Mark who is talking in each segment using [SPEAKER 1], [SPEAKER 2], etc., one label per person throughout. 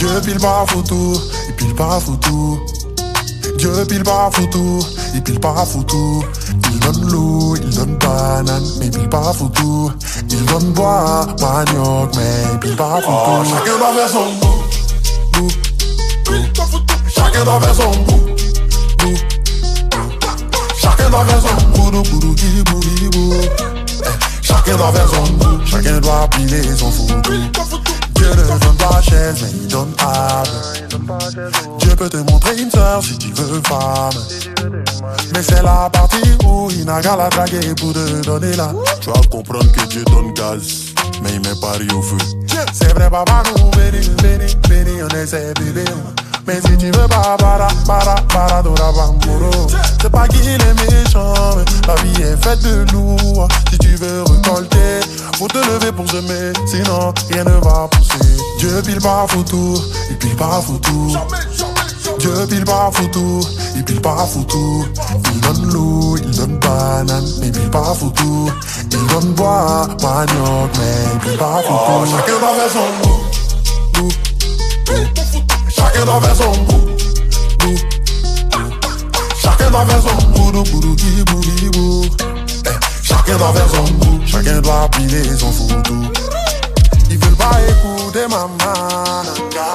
[SPEAKER 1] Dieu pile pas photo, il pile pas photo. Dieu pile pas photo, il pile pas photo. Il donne l'eau, il donne banane, mais il pile pas photo. Il donne bois, manioc, mais il pile pas photo. Oh, chacun doit faire son goût, goût, goût. Chacun doit faire son goût, goût, goût. Chacun doit faire son goût, goût, goût. Chacun doit faire son goût, chacun doit piler son photo. Dieu ne donne pas chaise, mais il donne âme. Dieu peut te montrer une sœur si tu veux femme. Mais c'est la partie où il n'a qu'à la draguer pour te donner là. Tu vas comprendre que Dieu donne gaz, mais il met Paris au feu. C'est vrai, papa, nous, béni, béni, béni, on essaie bébé. Mais si tu veux pas, para, dora, bamboro. C'est pas qu'il est méchant, mais la vie est faite de loups. Si tu veux récolter, faut te lever pour semer, sinon rien ne va pousser. Dieu pile pas photo, il pile pas photo. Dieu pile pas photo, il pile pas photo. Il donne l'eau, il donne banane, mais il pile pas photo. Il donne bois, manioc, mais il pile pas photo. Oh, chacun doit faire son goût, goût, goût. Chacun doit faire son goût, goût, goût. Chacun doit faire son goût, goût, goût. Chacun doit faire son goût, chacun doit piler son photo. Ils veulent pas écouter maman.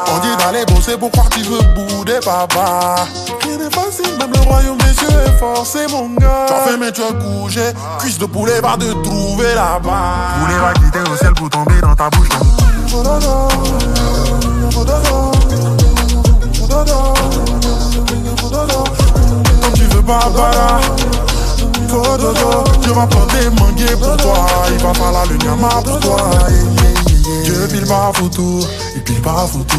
[SPEAKER 1] On dit d'aller bosser, pourquoi tu veux bouder papa? Rien n'est facile, même le royaume des cieux est forcé mon gars. Tu as fait mais tu as couché, cuisse de poulet va te trouver là-bas. Poulet va quitter au ciel pour tomber dans ta bouche. Quand tu veux pas bala, faut dodo. Dieu va planter manguer pour toi. Il va falloir le nyama pour toi. Dieu pile pas photo, il pile pas photo.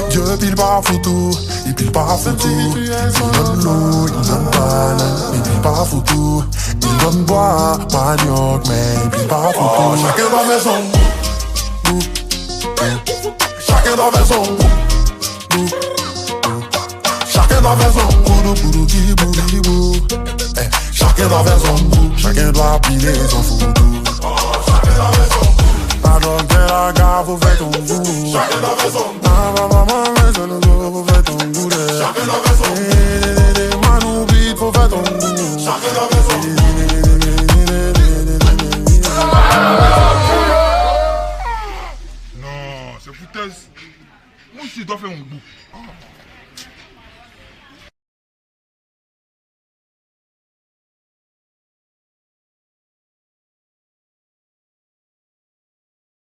[SPEAKER 1] Dieu pile pas photo, il pile pas photo. Il donne l'eau, il donne banane, mais il pile pas photo. Il donne bois, manioc, mais il pile pas photo. Oh, chacun doit faire son goût, goût. Chacun doit faire son goût, goût, goût. Chacun doit faire son goût, goût. Chacun doit faire son goût, chacun doit piler son photo. Chacun doit faire son goût. Alors que la gare, faut faire ton goût. Chacun doit faire son goût. Maman, mais c'est le goût, faut faire ton goût. Chacun doit faire son goût. Manoubite, faut faire ton goût. Chacun doit faire son goût.
[SPEAKER 2] Non, c'est foutaise. Moi aussi, je dois faire mon goût.